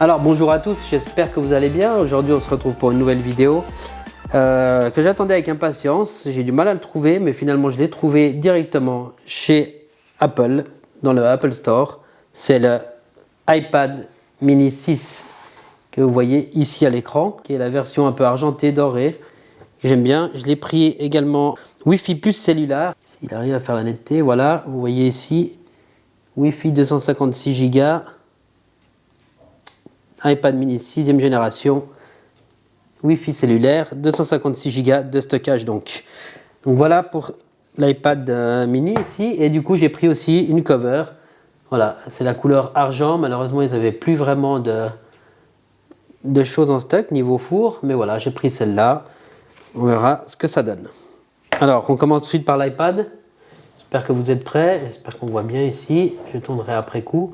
Alors bonjour à tous, j'espère que vous allez bien. Aujourd'hui on se retrouve pour une nouvelle vidéo que j'attendais avec impatience. J'ai du mal à le trouver, mais finalement je l'ai trouvé directement chez Apple, dans le Apple Store. C'est le iPad mini 6 que vous voyez ici à l'écran, qui est la version un peu argentée, dorée. J'aime bien, je l'ai pris également Wi-Fi plus cellulaire. S'il arrive à faire la netteté, voilà, vous voyez ici, Wi-Fi 256 Go. iPad mini 6e génération, Wi-Fi cellulaire, 256 Go de stockage donc. Donc voilà pour l'iPad mini ici. Et du coup j'ai pris aussi une cover. Voilà, c'est la couleur argent. Malheureusement ils n'avaient plus vraiment de choses en stock niveau four. Mais voilà, j'ai pris celle-là. On verra ce que ça donne. Alors on commence tout de suite par l'iPad. J'espère que vous êtes prêts. J'espère qu'on voit bien ici. Je tournerai après coup.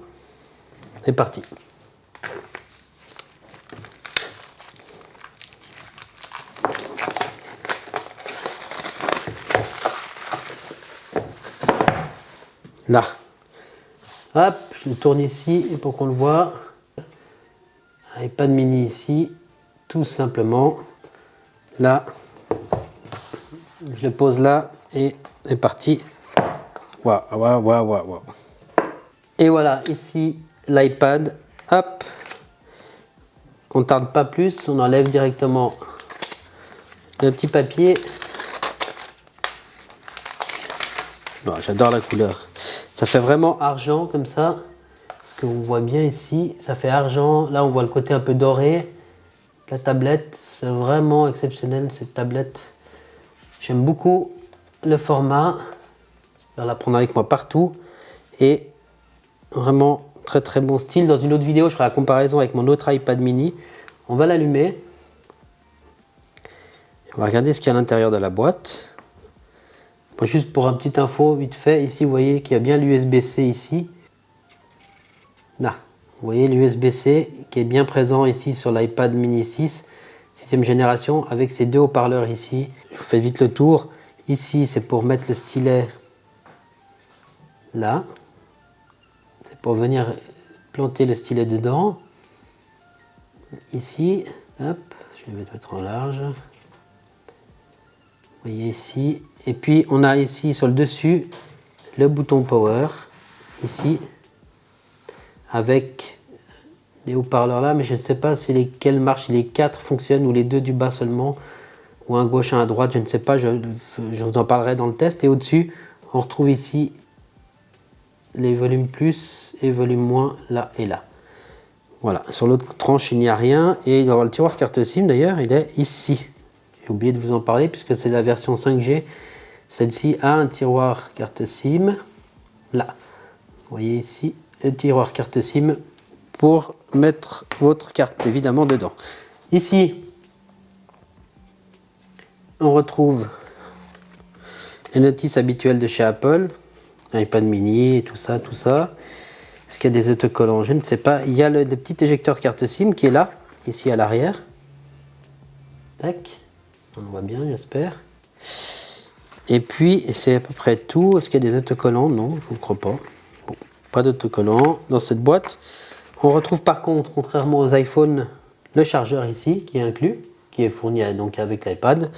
C'est parti. Là, hop, je le tourne ici pour qu'on le voit. iPad mini ici, tout simplement. Là, je le pose là et c'est parti. Waouh, waouh, waouh, waouh. Et voilà, ici l'iPad. Hop, on ne tarde pas plus, on enlève directement le petit papier. J'adore la couleur. Ça fait vraiment argent comme ça. Ce que on voit bien ici, ça fait argent. Là, on voit le côté un peu doré. La tablette, c'est vraiment exceptionnel cette tablette. J'aime beaucoup le format. Je vais la prendre avec moi partout. Et vraiment très très bon style. Dans une autre vidéo, je ferai la comparaison avec mon autre iPad mini. On va l'allumer. On va regarder ce qu'il y a à l'intérieur de la boîte. Juste pour un petit info vite fait, ici vous voyez qu'il y a bien l'USB-C ici. Là, vous voyez l'USB-C qui est bien présent ici sur l'iPad mini 6, 6e génération, avec ces deux haut-parleurs ici. Je vous fais vite le tour. Ici, c'est pour mettre le stylet là. C'est pour venir planter le stylet dedans. Ici, hop, je vais mettre en large. Vous voyez ici. Et puis on a ici sur le dessus le bouton power ici avec des haut-parleurs là, mais je ne sais pas si lesquels marchent, si les 4 fonctionnent ou les 2 du bas seulement, ou un gauche et un à droite, je ne sais pas, je vous en parlerai dans le test. Et au-dessus on retrouve ici les volumes plus et volumes moins là et là. Voilà, sur l'autre tranche il n'y a rien, et il doit y avoir le tiroir carte SIM d'ailleurs, il est ici. J'ai oublié de vous en parler puisque c'est la version 5G. Celle-ci a un tiroir carte SIM. Là, vous voyez ici le tiroir carte SIM pour mettre votre carte évidemment dedans. Ici, on retrouve les notices habituelles de chez Apple, iPad mini et tout ça, tout ça. Est-ce qu'il y a des autocollants? Je ne sais pas. Il y a le petit éjecteur carte SIM qui est là, ici à l'arrière. Tac, on le voit bien, j'espère. Et puis, c'est à peu près tout. Est-ce qu'il y a des autocollants? Non, je ne crois pas. Bon, pas d'autocollants dans cette boîte. On retrouve par contre, contrairement aux iPhones, le chargeur ici qui est inclus, qui est fourni donc avec l'iPad,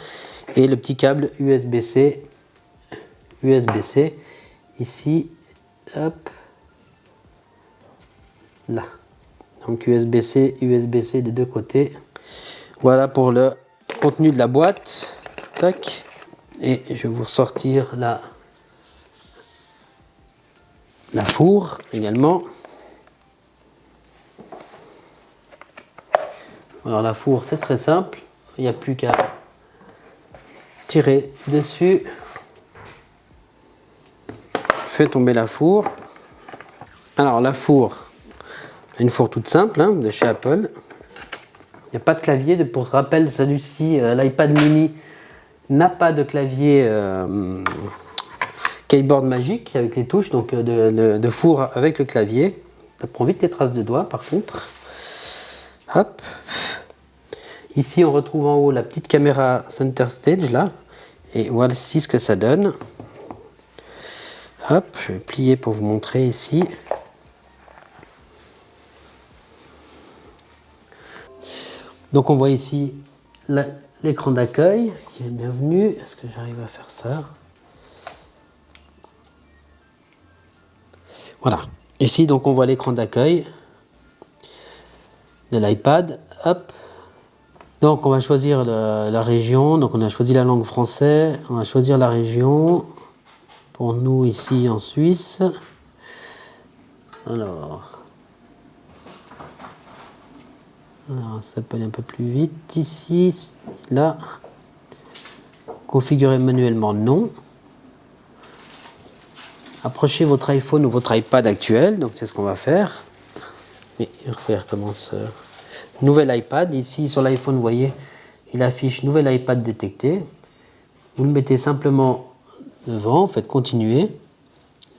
et le petit câble USB-C, ici, hop, là. Donc USB-C des deux côtés. Voilà pour le contenu de la boîte. Tac. Et je vais vous ressortir la four également. Alors la four, c'est très simple. Il n'y a plus qu'à tirer dessus. Fais tomber la four. Alors la four, une four toute simple hein, de chez Apple. Il n'y a pas de clavier. Pour rappel, celui-ci, l'iPad mini, n'a pas de clavier keyboard magique avec les touches, donc de four avec le clavier. Ça prend vite les traces de doigts par contre. Hop. Ici on retrouve en haut la petite caméra Center Stage là. Et voici ce que ça donne. Hop, je vais plier pour vous montrer ici. Donc on voit ici l'écran d'accueil qui est bienvenu. Est-ce que j'arrive à faire ça? Voilà. Ici donc on voit l'écran d'accueil de l'iPad. Hop. Donc on va choisir la région. Donc on a choisi la langue française. On va choisir la région. Pour nous ici en Suisse. Alors ça peut aller un peu plus vite ici. Là. Configurer manuellement non. Approchez votre iPhone ou votre iPad actuel. Donc c'est ce qu'on va faire. Et il recommence. Nouvel iPad. Ici sur l'iPhone, vous voyez, il affiche nouvel iPad détecté. Vous le mettez simplement devant, faites continuer.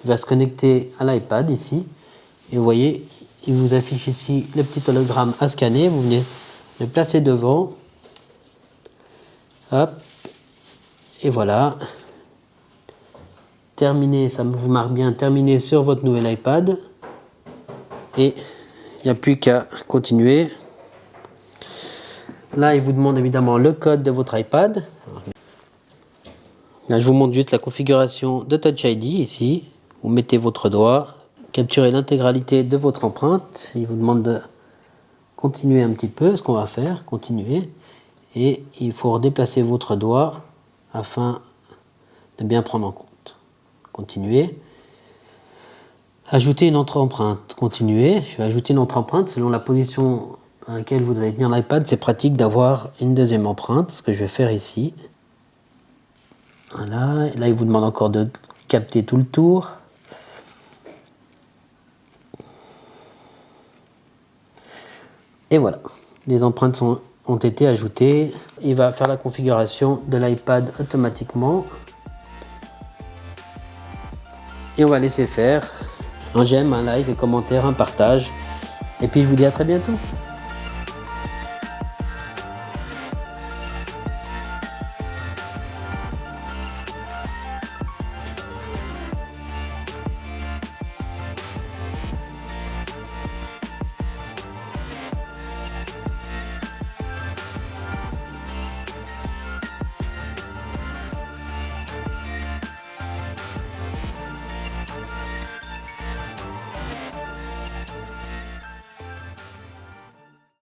Il va se connecter à l'iPad ici. Et vous voyez, il vous affiche ici le petit hologramme à scanner. Vous venez le placer devant. Hop. Et voilà. Terminé, ça vous marque bien terminé sur votre nouvel iPad. Et il n'y a plus qu'à continuer. Là, il vous demande évidemment le code de votre iPad. Là, je vous montre juste la configuration de Touch ID ici. Vous mettez votre doigt, capturez l'intégralité de votre empreinte. Il vous demande de continuer un petit peu, ce qu'on va faire, continuer. Et il faut redéplacer votre doigt afin de bien prendre en compte. Continuer. Ajouter une autre empreinte. Continuer. Je vais ajouter une autre empreinte selon la position dans laquelle vous allez tenir l'iPad. C'est pratique d'avoir une deuxième empreinte, ce que je vais faire ici. Voilà, et là il vous demande encore de capter tout le tour. Et voilà, les empreintes ont été ajoutées. Il va faire la configuration de l'iPad automatiquement. Et on va laisser faire un j'aime, un like, un commentaire, un partage. Et puis je vous dis à très bientôt.